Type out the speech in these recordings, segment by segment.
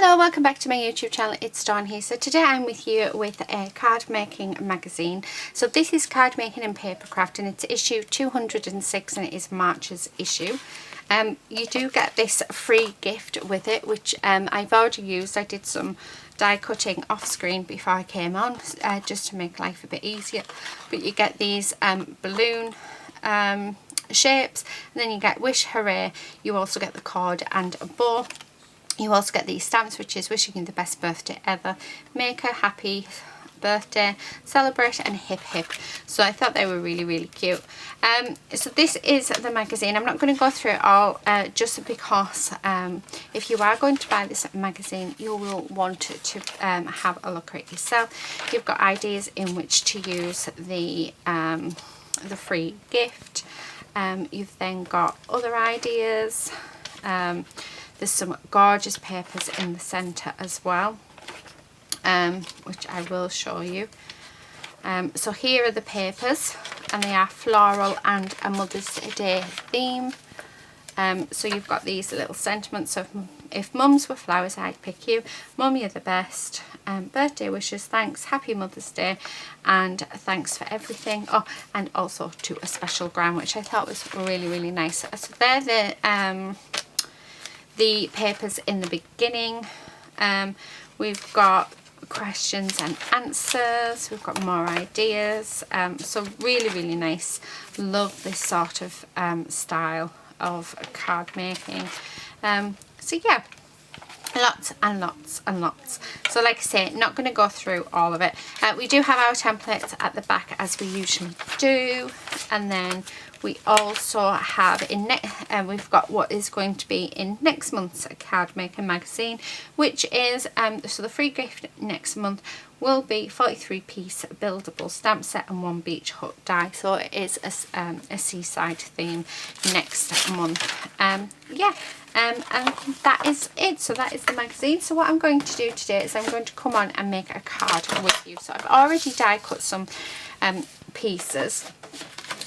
Hello, welcome back to my YouTube channel. It's Dawn here. So today I'm with you with a card making magazine. So this is Cardmaking and Papercraft and it's issue 206 and it is March's issue. You do get this free gift with it, which I've already used. I did some die cutting off screen before I came on, just to make life a bit easier. But you get these balloon shapes, and then you get Wish Hooray. You also get the card and a bow. You also get these stamps, which is wishing you the best birthday ever, make a happy birthday, celebrate, and hip hip. So I thought they were really cute. So this is the magazine. I'm not going to go through it all, just because if you are going to buy this magazine, you will want to have a look at it yourself. You've got ideas in which to use the free gift. You've then got other ideas. There's some gorgeous papers in the centre as well, which I will show you. So here are the papers, and they are floral and a Mother's Day theme. So you've got these little sentiments of, if mums were flowers, I'd pick you. Mum, you're the best. Birthday wishes, thanks, happy Mother's Day, and thanks for everything. Oh, and also to a special gram, which I thought was really nice. So they're the papers in the beginning. We've got questions and answers, we've got more ideas, so really nice. Love this sort of style of card making. So yeah, lots and lots. So like I say, not going to go through all of it. We do have our templates at the back, as we usually do, and then we also have we've got what is going to be in next month's card making magazine, which is so the free gift next month will be 43-piece buildable stamp set and 1 beach hut die. So it is a seaside theme next month. Yeah. And that is it. So that is the magazine. So what I'm going to do today is I'm going to come on and make a card with you. So I've already die cut some pieces.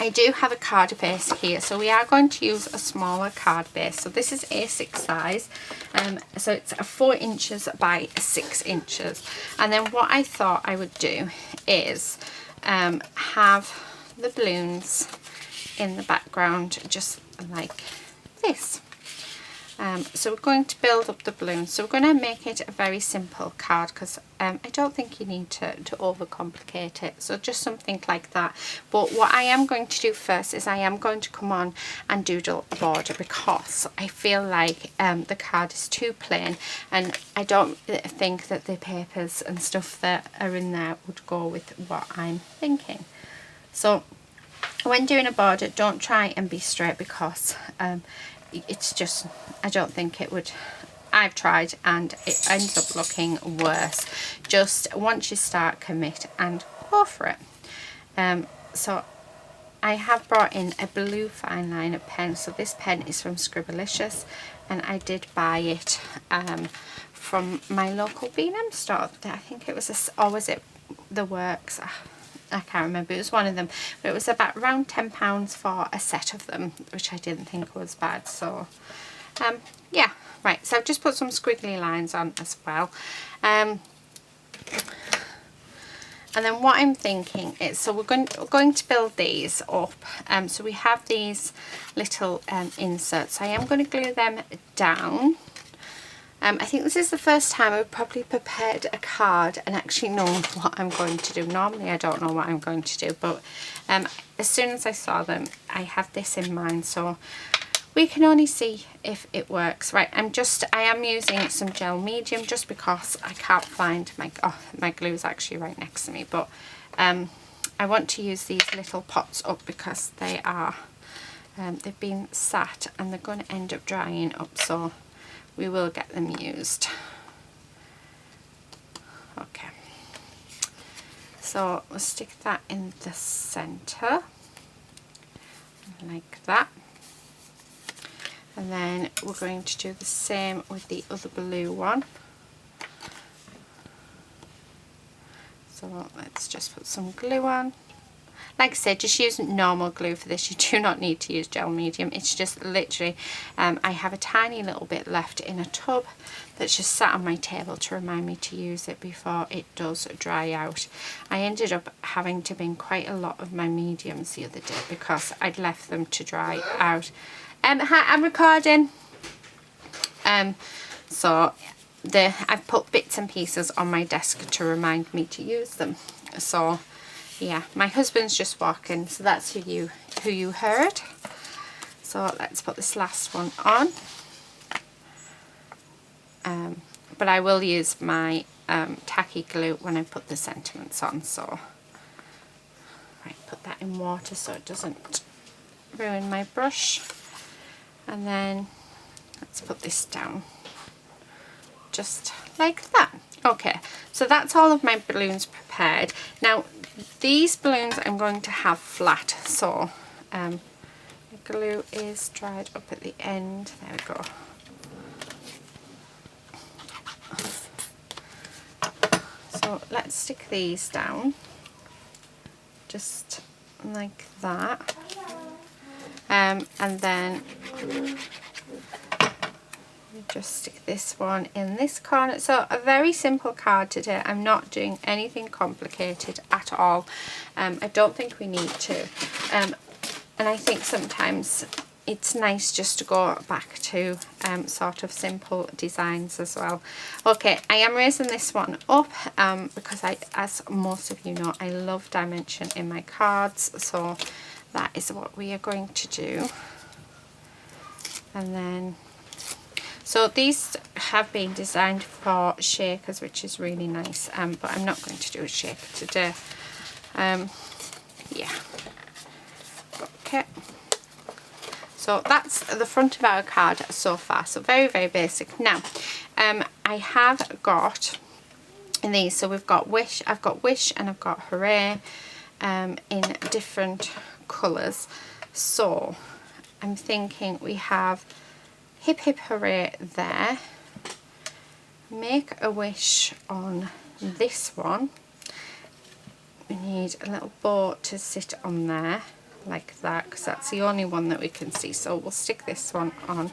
I do have a card base here, so we are going to use a smaller card base. So this is A6 size, so it's 4 inches by 6 inches. And then what I thought I would do is have the balloons in the background, just like this. So we're going to build up the balloons. So we're going to make it a very simple card, because I don't think you need to overcomplicate it. So just something like that. But what I am going to do first is I am going to come on and doodle a border, because I feel like the card is too plain, and I don't think that the papers and stuff that are in there would go with what I'm thinking. So when doing a border, don't try and be straight, because it's just, I don't think it would. I've tried and it ends up looking worse. Just once you start, commit and go for it. So I have brought in a blue fine liner pen. So this pen is from Scribblicious, and I did buy it from my local B&M store. I think it was or was it The Works? I can't remember, it was one of them, but it was about around £10 for a set of them, which I didn't think was bad. So yeah, right, so I've just put some squiggly lines on as well, and then what I'm thinking is, so we're going to build these up. So we have these little inserts. I am going to glue them down. I think this is the first time I've probably prepared a card and actually known what I'm going to do. Normally I don't know what I'm going to do, but as soon as I saw them, I have this in mind, so we can only see if it works. Right, I am using some gel medium, just because I can't find my glue is actually right next to me, but I want to use these little pots up, because they are they've been sat and they're going to end up drying up, so we will get them used. Okay, so we'll stick that in the center like that, and then we're going to do the same with the other blue one. So let's just put some glue on. like I said, just use normal glue for this. You do not need to use gel medium. It's just literally, I have a tiny little bit left in a tub that's just sat on my table to remind me to use it before it does dry out. I ended up having to bin quite a lot of my mediums the other day because I'd left them to dry out. Hi, I'm recording. So I've put bits and pieces on my desk to remind me to use them. So yeah, my husband's just walking, so that's who you heard. So let's put this last one on. But I will use my tacky glue when I put the sentiments on. So right, put that in water so it doesn't ruin my brush. And then let's put this down just like that. Okay, so that's all of my balloons prepared. Now these balloons I'm going to have flat, so the glue is dried up at the end. There we go. So let's stick these down just like that, and then just stick this one in this corner. So a very simple card today. I'm not doing anything complicated at all. I don't think we need to, and I think sometimes it's nice just to go back to sort of simple designs as well. Okay, I am raising this one up because as most of you know, I love dimension in my cards, so that is what we are going to do. And then, so these have been designed for shakers, which is really nice, but I'm not going to do a shaker today. Yeah. Okay. So that's the front of our card so far. So very, very basic. Now, I have got in these, so we've got Wish, I've got Wish and I've got Hooray in different colours. So I'm thinking we have Hip Hip Hooray there. Make a Wish on this one. We need a little bow to sit on there like that, because that's the only one that we can see, so we'll stick this one on.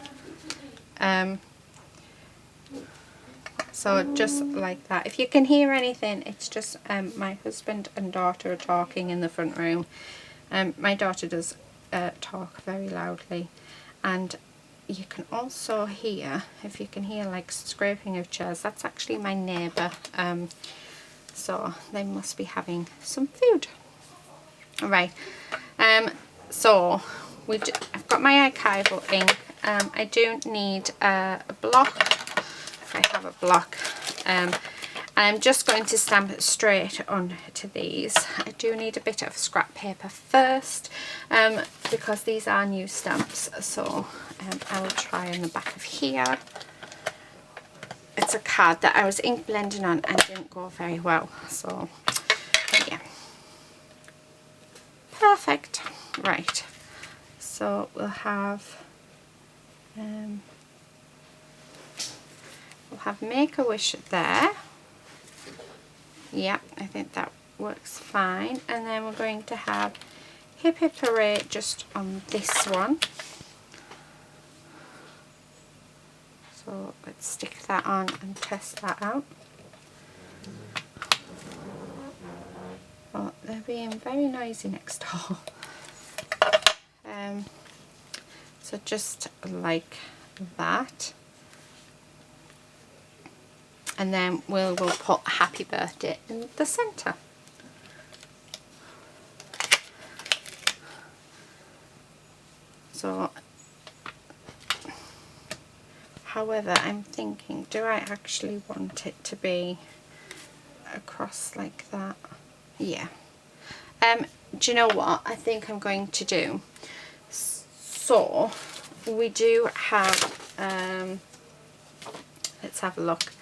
So just like that. If you can hear anything, it's just my husband and daughter are talking in the front room. My daughter does talk very loudly, and you can also hear, if you can hear like scraping of chairs, that's actually my neighbour, so they must be having some food. Right, so I've got my archival ink. I do need a block, if I have a block, and I'm just going to stamp it straight onto these. I do need a bit of scrap paper first, because these are new stamps, so I will try on the back of here. It's a card that I was ink blending on and didn't go very well, so yeah. Perfect. Right, so we'll have Make a Wish there. Yeah, I think that works fine. And then we're going to have Hip Hip Hooray just on this one. So let's stick that on and test that out. Oh, they're being very noisy next door. So just like that. And then we'll put Happy Birthday in the centre. So, however, I'm thinking, do I actually want it to be across like that? Yeah. Do you know what I think I'm going to do? So, we do have, let's have a look.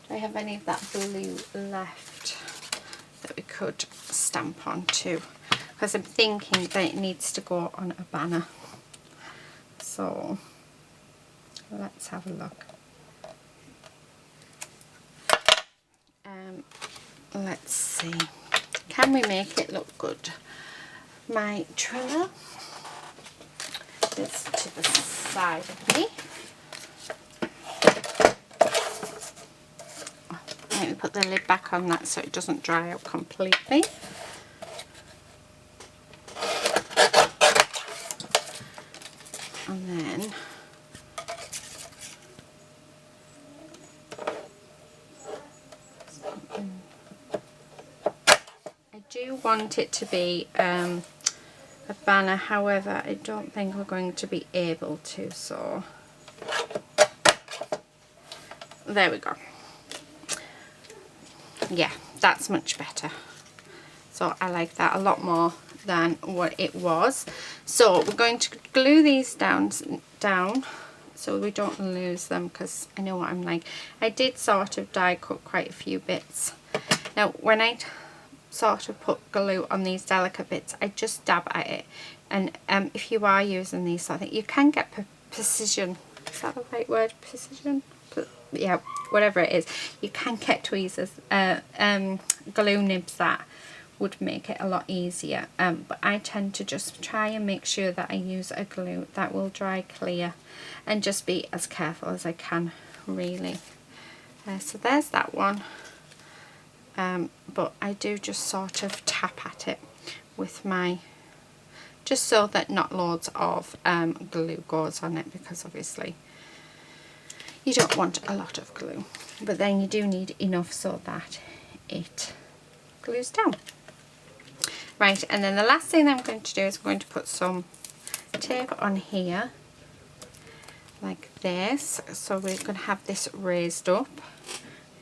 Do I have any of that blue left that we could stamp on too? Because I'm thinking that it needs to go on a banner. So let's have a look. Let's see. Can we make it look good? my Trello. This to the side of me. Let me put the lid back on that so it doesn't dry out completely. And then I do want it to be a banner, however I don't think we're going to be able to, so there we go. Yeah, that's much better. So I like that a lot more than what it was. So we're going to glue these down so we don't lose them, because I know what I'm like. I did sort of die cut quite a few bits. Now when I sort of put glue on these delicate bits, I just dab at it, and if you are using these sort of things, you can get precision, is that the right word, precision? Yeah, whatever it is, you can get tweezers, glue nibs that would make it a lot easier, but I tend to just try and make sure that I use a glue that will dry clear, and just be as careful as I can, really. So there's that one, but I do just sort of tap at it with my, just so that not loads of glue goes on it, because obviously you don't want a lot of glue, but then you do need enough so that it glues down. Right, and then the last thing that I'm going to do is I'm going to put some tape on here like this. So we're going to have this raised up.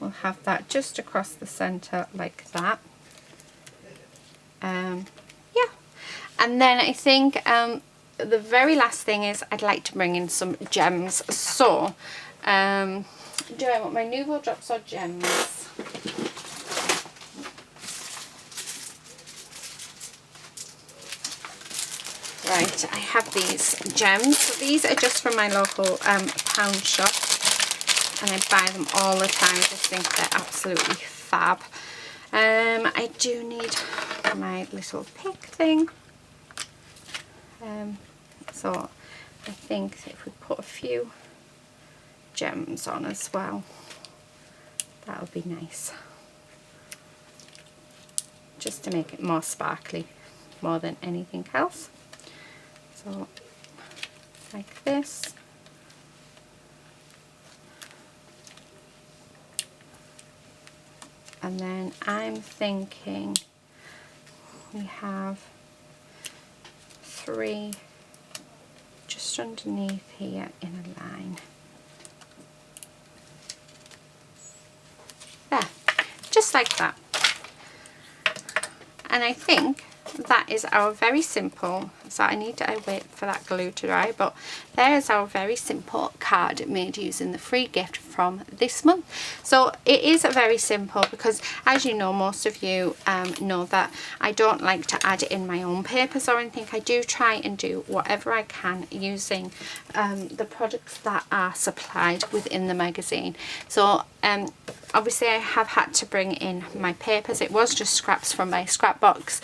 We'll have that just across the centre like that. Yeah, and then I think the very last thing is I'd like to bring in some gems. So do I want my Nouveau drops or gems? Right, I have these gems. So these are just from my local pound shop, and I buy them all the time. I just think they're absolutely fab. I do need my little pick thing. So I think if we put a few gems on as well, that would be nice. Just to make it more sparkly, more than anything else. So like this. And then I'm thinking we have 3 just underneath here in a line. There, just like that. And I think that is our very simple, so I need to wait for that glue to dry, but there is our very simple card made using the free gift from this month. So it is very simple because, as you know, most of you know that I don't like to add in my own papers or anything. I do try and do whatever I can using the products that are supplied within the magazine. So obviously I have had to bring in my papers. It was just scraps from my scrap box,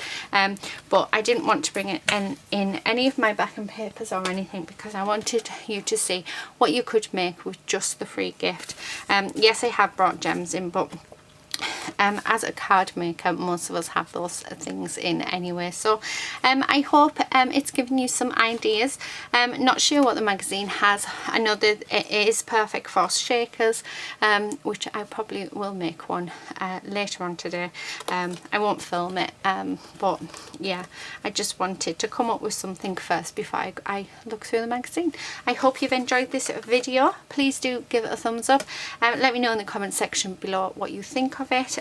but I didn't want to bring it in any of my backing papers or anything, because I wanted you to see what you could make with just the free gift. Yes, I have brought gems in, but as a card maker, most of us have those things in anyway. So I hope it's given you some ideas. Not sure what the magazine has. I know that it is perfect for shakers, which I probably will make one later on today. I won't film it, but yeah, I just wanted to come up with something first before I look through the magazine. I hope you've enjoyed this video. Please do give it a thumbs up. Let me know in the comment section below what you think of it,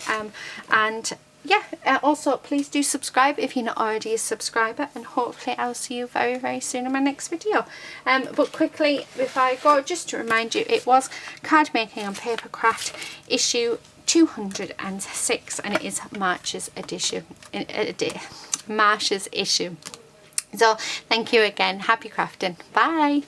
and yeah, also please do subscribe if you're not already a subscriber, and hopefully I'll see you very, very soon in my next video. But quickly before I go, just to remind you, it was Card Making on Papercraft issue 206, and it is March's edition. March's issue. So thank you again. Happy crafting. Bye.